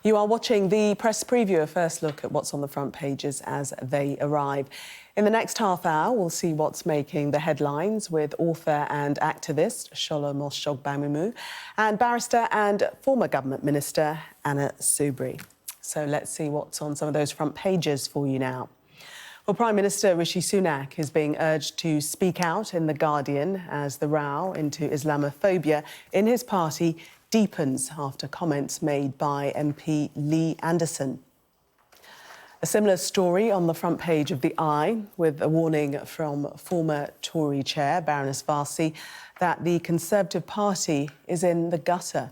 You are watching the press preview, a first look at what's on the front pages as they arrive. In the next half hour, we'll see what's making the headlines with author and activist Shola Mos-Shogbamimu and barrister and former government minister Anna Soubry. So let's see what's on some of those front pages for you now. Well, Prime Minister Rishi Sunak is being urged to speak out in The Guardian as the row into Islamophobia in his party deepens after comments made by MP Lee Anderson. A similar story on the front page of The Eye, with a warning from former Tory chair Baroness Varsi that the Conservative Party is in the gutter.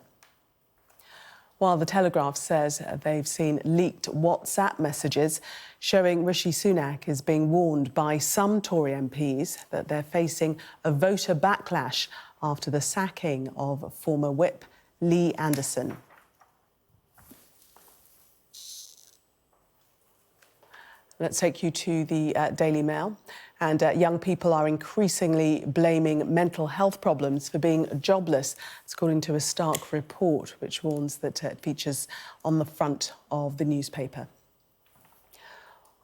While The Telegraph says they've seen leaked WhatsApp messages showing Rishi Sunak is being warned by some Tory MPs that they're facing a voter backlash after the sacking of former whip Lee Anderson. Let's take you to the Daily Mail. And young people are increasingly blaming mental health problems for being jobless. It's according to a stark report which warns that it features on the front of the newspaper.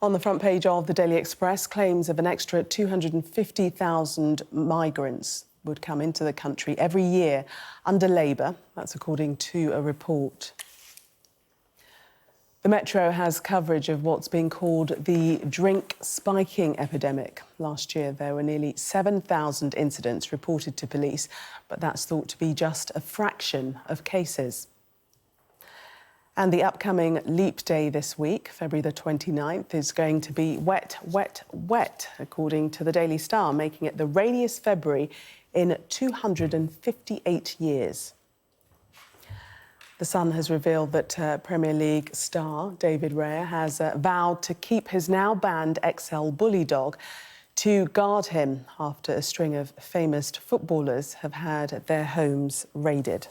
On the front page of the Daily Express, claims of an extra 250,000 migrants would come into the country every year under Labour. That's according to a report. The Metro has coverage of what's being called the drink spiking epidemic. Last year, there were nearly 7,000 incidents reported to police, but that's thought to be just a fraction of cases. And the upcoming Leap Day this week, February the 29th, is going to be wet, wet, wet, according to the Daily Star, making it the rainiest February in 258 years. The Sun has revealed that Premier League star David Raya has vowed to keep his now banned XL bully dog to guard him after a string of famous footballers have had their homes raided.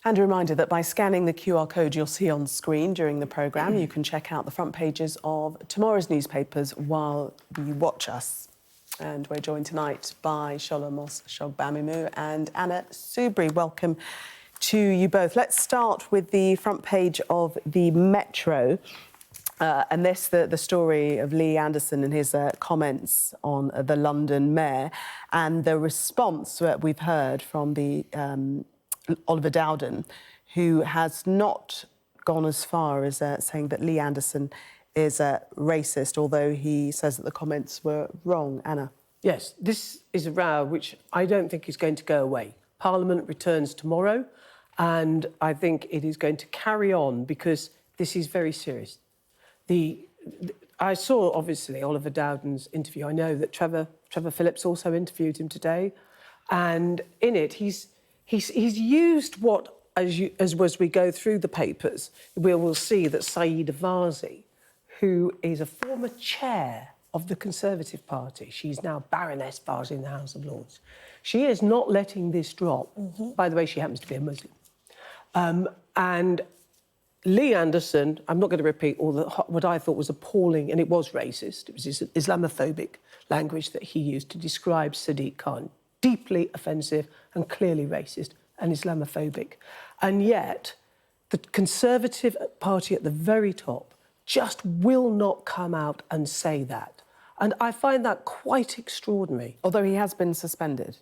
And a reminder that by scanning the QR code you'll see on screen during the programme, you can check out the front pages of tomorrow's newspapers while you watch us. And we're joined tonight by Shola Mos-Shogbamimu and Anna Soubry. Welcome to you both. Let's start with the front page of the Metro. And this, the story of Lee Anderson and his comments on the London mayor and the response that we've heard from the Oliver Dowden, who has not gone as far as saying that Lee Anderson is racist, although he says that the comments were wrong. Anna? Yes, this is a row which I don't think is going to go away. Parliament returns tomorrow, and I think it is going to carry on because this is very serious. I saw, obviously, Oliver Dowden's interview. I know that Trevor Phillips also interviewed him today, and in it he's used what, as we go through the papers, we will see that Sayeeda Varsi, who is a former chair of the Conservative Party. She's now Baroness Varsi in the House of Lords. She is not letting this drop. By the way, she happens to be a Muslim. And Lee Anderson, I'm not going to repeat what I thought was appalling, and it was racist. It was his Islamophobic language that he used to describe Sadiq Khan. Deeply offensive and clearly racist and Islamophobic. And yet, the Conservative Party at the very top just will not come out and say that. And I find that quite extraordinary. Although he has been suspended.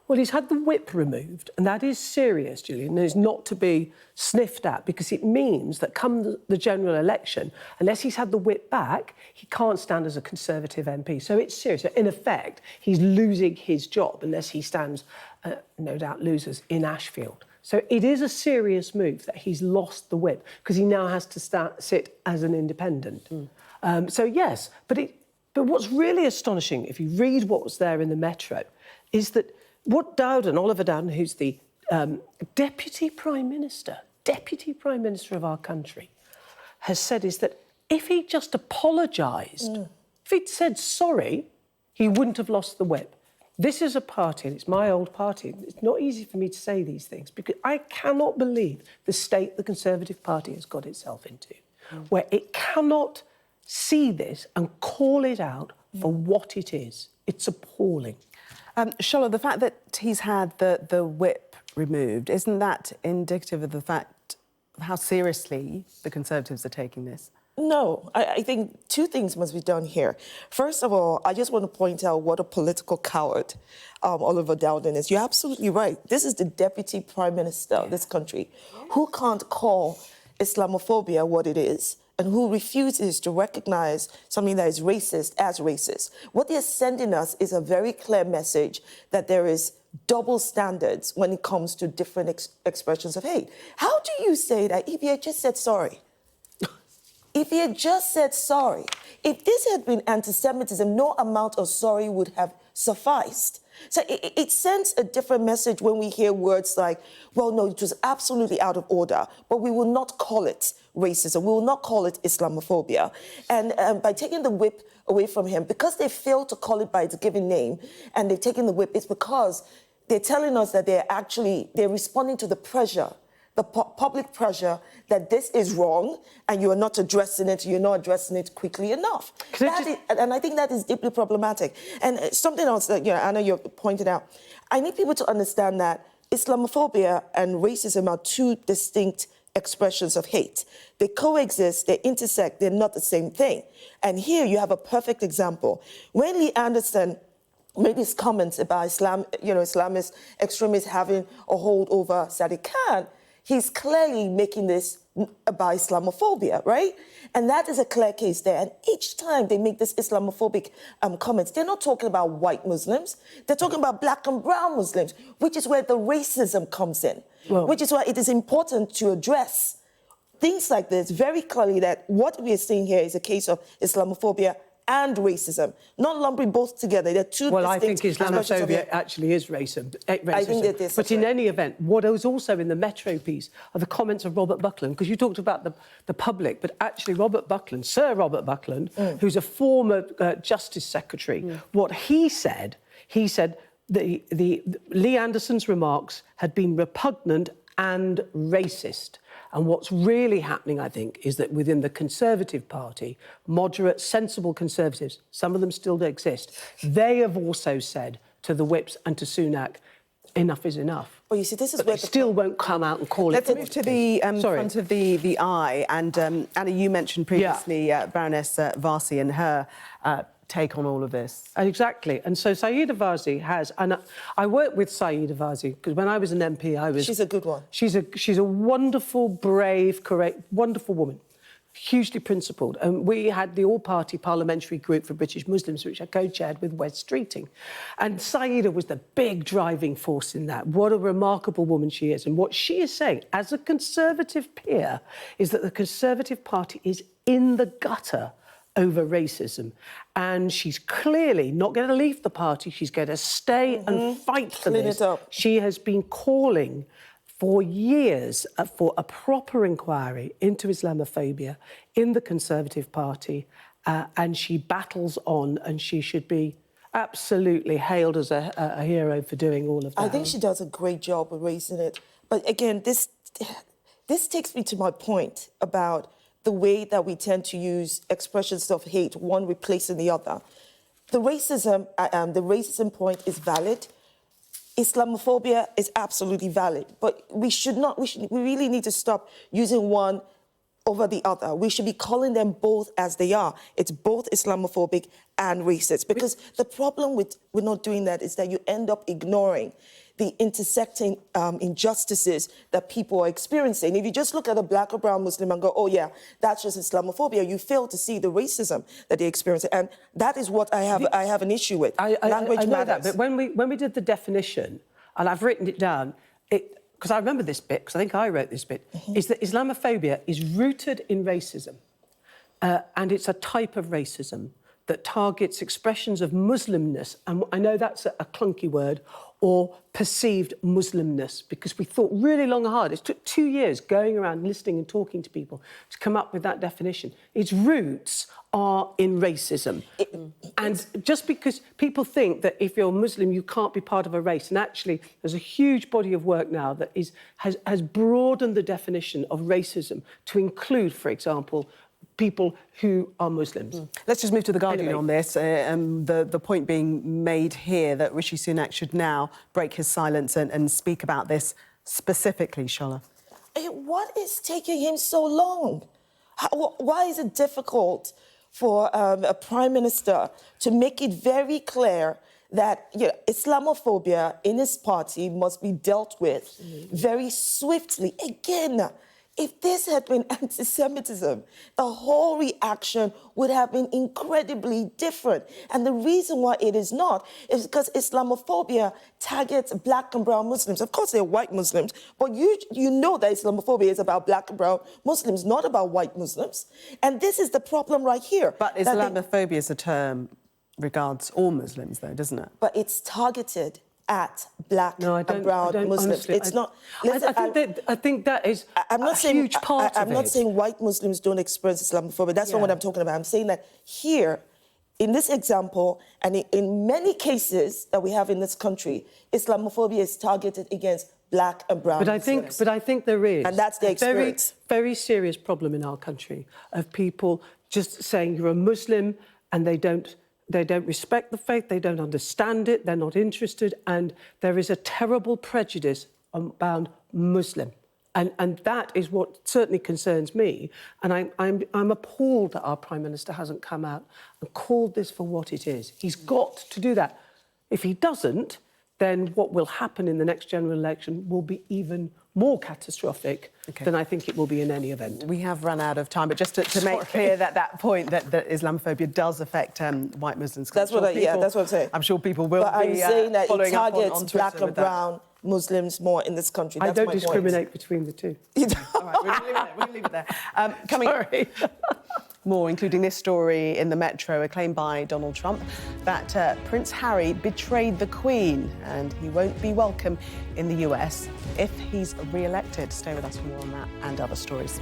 Well, he's had the whip removed, and that is serious, Julian, and is not to be sniffed at, because it means that come the general election, unless he's had the whip back, he can't stand as a Conservative MP. So it's serious. In effect, he's losing his job unless he stands, no doubt loses, in Ashfield. So it is a serious move that he's lost the whip, because he now has to sit as an independent. So, yes, but what's really astonishing, if you read what was there in the Metro, is that what Oliver Dowden, who's the Deputy Prime Minister of our country, has said is that if he just apologised, if he'd said sorry, he wouldn't have lost the whip. This is a party, and it's my old party. It's not easy for me to say these things because I cannot believe the state the Conservative Party has got itself into, where it cannot see this and call it out for what it is. It's appalling. Shola, the fact that he's had the whip removed, isn't that indicative of the fact how seriously the Conservatives are taking this? No, I think two things must be done here. First of all, I just want to point out what a political coward Oliver Dowden is. You're absolutely right. This is the Deputy Prime Minister of this country who can't call Islamophobia what it is and who refuses to recognize something that is racist as racist. What they're sending us is a very clear message that there is double standards when it comes to different expressions of hate. How do you say that if you had just said sorry? If he had just said sorry, if this had been anti-Semitism, no amount of sorry would have sufficed. So it sends a different message when we hear words like, well, no, it was absolutely out of order, but we will not call it racism. We will not call it Islamophobia. And by taking the whip away from him, because they failed to call it by its given name, and they've taken the whip, it's because they're telling us that they're responding to the pressure, the public pressure that this is wrong and you are not addressing it, you're not addressing it quickly enough. And I think that is deeply problematic. And something else that, Anna, you pointed out, I need people to understand that Islamophobia and racism are two distinct expressions of hate. They coexist, they intersect, they're not the same thing. And here you have a perfect example. When Lee Anderson made his comments about Islamist extremists having a hold over Sadiq Khan, he's clearly making this about Islamophobia, right? And that is a clear case there. And each time they make this Islamophobic comments, they're not talking about white Muslims. They're talking about black and brown Muslims, which is where the racism comes in, which is why it is important to address things like this very clearly, that what we are seeing here is a case of Islamophobia and racism, not lumping both together. They're two Well, I think distinct Islamophobia actually is racism. I think that this but in any event, what was also in the Metro piece are the comments of Robert Buckland, because you talked about the public, but actually Robert Buckland, Sir Robert Buckland, who's a former Justice Secretary, what he said the Lee Anderson's remarks had been repugnant and racist. And what's really happening, I think, is that within the Conservative Party, moderate, sensible Conservatives, some of them still exist, they have also said to the whips and to Sunak, enough is enough. Well, you see, this is but where they still won't come out and call Let's it. move to the front of the eye. And Anna, you mentioned previously Baroness Varsi and her take on all of this. Exactly. And so Sayeeda Varsi has, and I worked with Sayeeda Varsi because when I was an MP, She's a good one. She's a wonderful, brave, correct, wonderful woman, hugely principled. And we had the all-party parliamentary group for British Muslims, which I co-chaired with Wes Streeting. And Sayeeda was the big driving force in that. What a remarkable woman she is. And what she is saying, as a Conservative peer, is that the Conservative Party is in the gutter over racism. And she's clearly not going to leave the party. She's going to stay and fight for this. She has been calling for years for a proper inquiry into Islamophobia in the Conservative Party, and she battles on, and she should be absolutely hailed as a hero for doing all of that. I think she does a great job of raising it. But again, this takes me to my point about the way that we tend to use expressions of hate, one replacing the other. The racism point is valid. Islamophobia is absolutely valid. But we really need to stop using one over the other. We should be calling them both as they are. It's both Islamophobic and racist. Because the problem with not doing that is that you end up ignoring the intersecting injustices that people are experiencing. If you just look at a black or brown Muslim and go, oh yeah, that's just Islamophobia, you fail to see the racism that they experience. And that is what I have an issue with. Language I know matters. That, but when we did the definition, and I've written it down, because I remember this bit, because I think I wrote this bit, is that Islamophobia is rooted in racism. And it's a type of racism that targets expressions of Muslimness, and I know that's a clunky word, or perceived Muslimness, because we thought really long and hard. It took 2 years going around listening and talking to people to come up with that definition. Its roots are in racism. And just because people think that if you're Muslim, you can't be part of a race, and actually there's a huge body of work now that has broadened the definition of racism to include, for example, people who are Muslims. Let's just move to The Guardian on this. The point being made here that Rishi Sunak should now break his silence and speak about this specifically, Shola. what is taking him so long? Why is it difficult for a prime minister to make it very clear that Islamophobia in his party must be dealt with very swiftly? Again, if this had been anti-Semitism, the whole reaction would have been incredibly different. And the reason why it is not is because Islamophobia targets black and brown Muslims. Of course, they're white Muslims, but you know that Islamophobia is about black and brown Muslims, not about white Muslims. And this is the problem right here. But Islamophobia is a term regards all Muslims, though, doesn't it? But it's targeted at black and brown Muslims. Honestly, it's not. Listen, I think that is huge part of it. I'm not saying white Muslims don't experience Islamophobia. That's not what I'm talking about. I'm saying that here, in this example, and in many cases that we have in this country, Islamophobia is targeted against black and brown Muslims. But I think there is, and that's the experience. Very serious problem in our country of people just saying you're a Muslim and they don't respect the faith, they don't understand it, they're not interested, and there is a terrible prejudice about Muslim. And that is what certainly concerns me. And I'm appalled that our Prime Minister hasn't come out and called this for what it is. He's got to do that. If he doesn't, then what will happen in the next general election will be even more catastrophic than I think it will be in any event. We have run out of time, but just to make clear that point that Islamophobia does affect white Muslims. That's what I'm saying. I'm sure people will I'm saying that it targets on black and brown Muslims more in this country. That's I don't discriminate between the two. All right, we'll leave it there. Sorry. More, including this story in the Metro, a claim by Donald Trump that Prince Harry betrayed the Queen and he won't be welcome in the US if he's re-elected. Stay with us for more on that and other stories.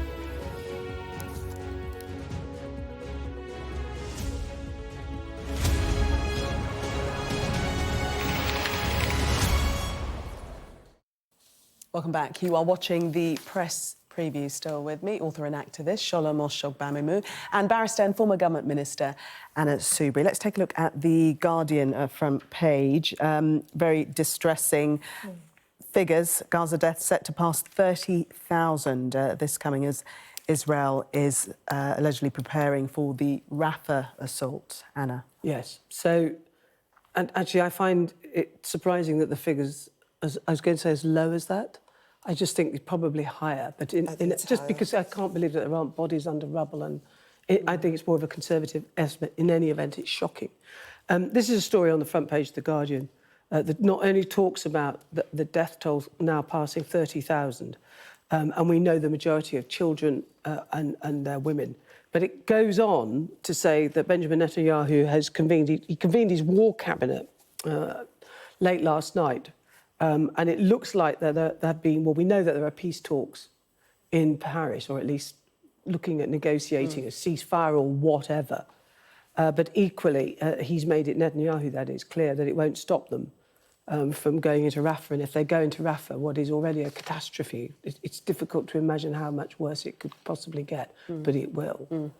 Welcome back. You are watching the press preview. Still with me, author and activist Shola Mos-Shogbamimu and barrister and former government minister Anna Soubry. Let's take a look at the Guardian front page. Very distressing figures. Gaza deaths set to pass 30,000 this coming as Israel is allegedly preparing for the Rafah assault. Anna. Yes. So, and actually I find it surprising that the figures, I was going to say as low as that. I just think it's probably higher, but because I can't believe that there aren't bodies under rubble, and I think it's more of a conservative estimate. In any event, it's shocking. This is a story on the front page of The Guardian that not only talks about the death toll now passing 30,000, and we know the majority of children and women, but it goes on to say that Benjamin Netanyahu has convened his war cabinet late last night. And it looks like there have been, well, we know that there are peace talks in Paris, or at least looking at negotiating a ceasefire or whatever. But equally, he's made it, Netanyahu, that is, clear that it won't stop them from going into Rafah. And if they go into Rafah, what is already a catastrophe, it's difficult to imagine how much worse it could possibly get, but it will.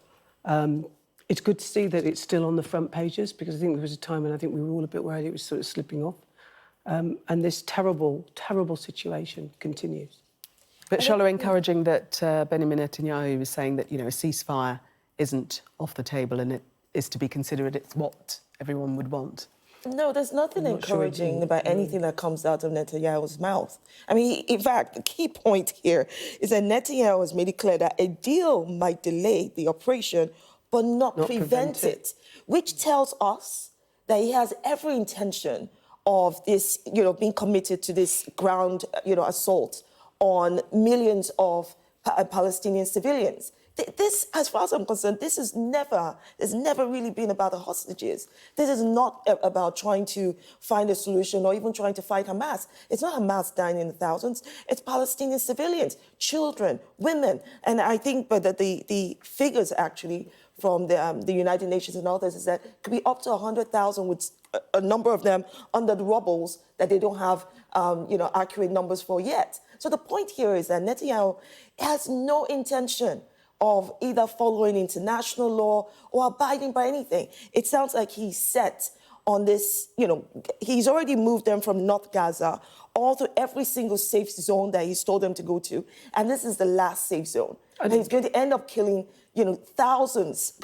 It's good to see that it's still on the front pages, because I think there was a time when I think we were all a bit worried it was sort of slipping off. And this terrible, terrible situation continues. But Shola, encouraging that Benjamin Netanyahu was saying that, a ceasefire isn't off the table and it is to be considered, it's what everyone would want. No, there's nothing encouraging about anything that comes out of Netanyahu's mouth. I mean, in fact, the key point here is that Netanyahu has made it clear that a deal might delay the operation, but not prevent it, which tells us that he has every intention of this, being committed to this ground, assault on millions of Palestinian civilians. This, as far as I'm concerned, there's never really been about the hostages. This is not about trying to find a solution or even trying to fight Hamas. It's not Hamas dying in the thousands. It's Palestinian civilians, children, women. And I think that the figures actually from the United Nations and others is that it could be up to 100,000 with a number of them under the rubbles that they don't have, accurate numbers for yet. So the point here is that Netanyahu has no intention of either following international law or abiding by anything. It sounds like he's set on this, he's already moved them from North Gaza all to every single safe zone that he's told them to go to. And this is the last safe zone. And he's going to end up killing, thousands.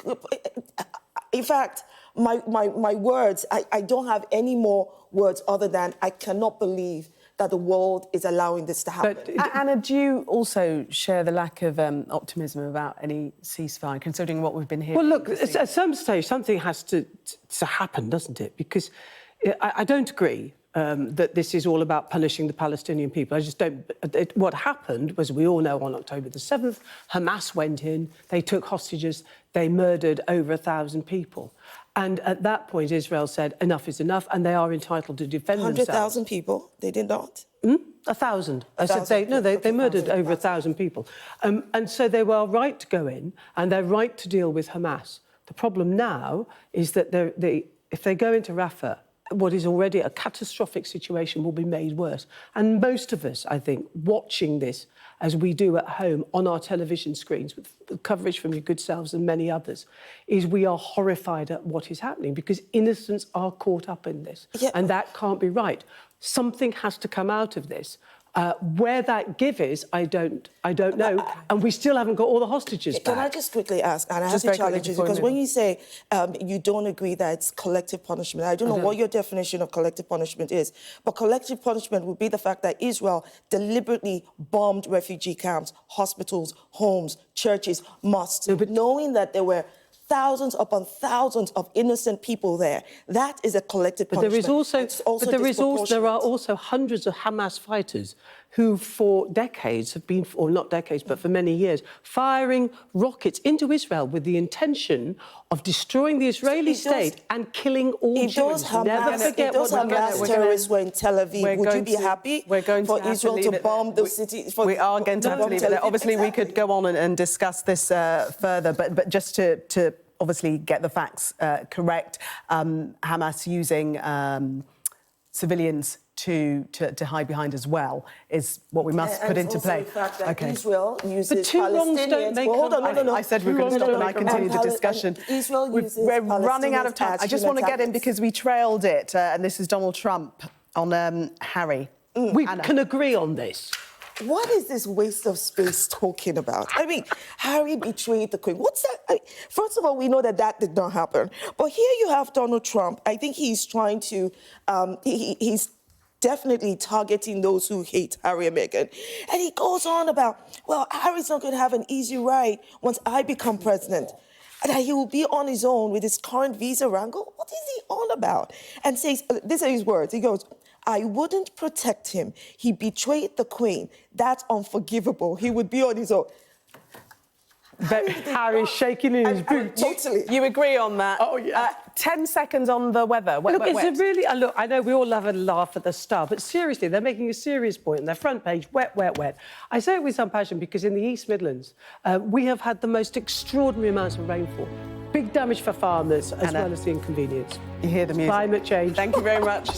In fact, my words, I don't have any more words other than I cannot believe that the world is allowing this to happen. But, Anna, do you also share the lack of optimism about any ceasefire, considering what we've been hearing? Well, look, at some stage, something has to happen, doesn't it? Because I don't agree that this is all about punishing the Palestinian people. I just don't... What happened was, we all know, on October the 7th, Hamas went in, they took hostages, they murdered over 1,000 people. And at that point, Israel said, enough is enough, and they are entitled to defend themselves. 100,000 people? They did not? 1,000. I said they murdered over 1,000 people. And so they were right to go in, and they're right to deal with Hamas. The problem now is that if they go into Rafah, what is already a catastrophic situation will be made worse. And most of us, I think, watching this, as we do at home on our television screens, with coverage from your good selves and many others, is we are horrified at what is happening, because innocents are caught up in this. Yeah. And that can't be right. Something has to come out of this. Where that give is, I don't know, and we still haven't got all the hostages back. Can I just quickly ask, and I have to challenge you, because when you say you don't agree that it's collective punishment, I don't know what your definition of collective punishment is, but collective punishment would be the fact that Israel deliberately bombed refugee camps, hospitals, homes, churches, mosques, knowing that there were thousands upon thousands of innocent people there. That is a collective punishment. There are also hundreds of Hamas fighters who for decades have been, or not decades, but for many years, firing rockets into Israel with the intention of destroying the Israeli state and killing all Jews. Never forget what Hamas terrorists were in Tel Aviv. Would you be happy for Israel to bomb the city? We are going to have to leave it. Obviously, we could go on and discuss this further, but just to obviously get the facts correct, Hamas using civilians to hide behind as well is what we must put into play. The fact that Israel uses but two wrongs don't make I said we were going to stop and I continue the discussion. We're running out of time. I just want to get in because we trailed it, and this is Donald Trump on Harry. We can agree on this. What is this waste of space talking about? I mean, Harry betrayed the Queen. What's that? First of all, we know that did not happen. But here you have Donald Trump. I think he's trying to... he's definitely targeting those who hate Harry and Meghan. And he goes on about, well, Harry's not going to have an easy ride once I become president. And that he will be on his own with his current visa wrangle. What is he on about? And says, these are his words. He goes, I wouldn't protect him. He betrayed the Queen. That's unforgivable. He would be on his own. But Harry's shaking in his boots. Totally. You agree on that? Oh, yeah. 10 seconds on the weather. Look, I know we all have a laugh at the start, but seriously, they're making a serious point on their front page, wet, wet, wet. I say it with some passion because in the East Midlands, we have had the most extraordinary amounts of rainfall. Big damage for farmers, as well as the inconvenience. You hear the music. Climate change. Thank you very much.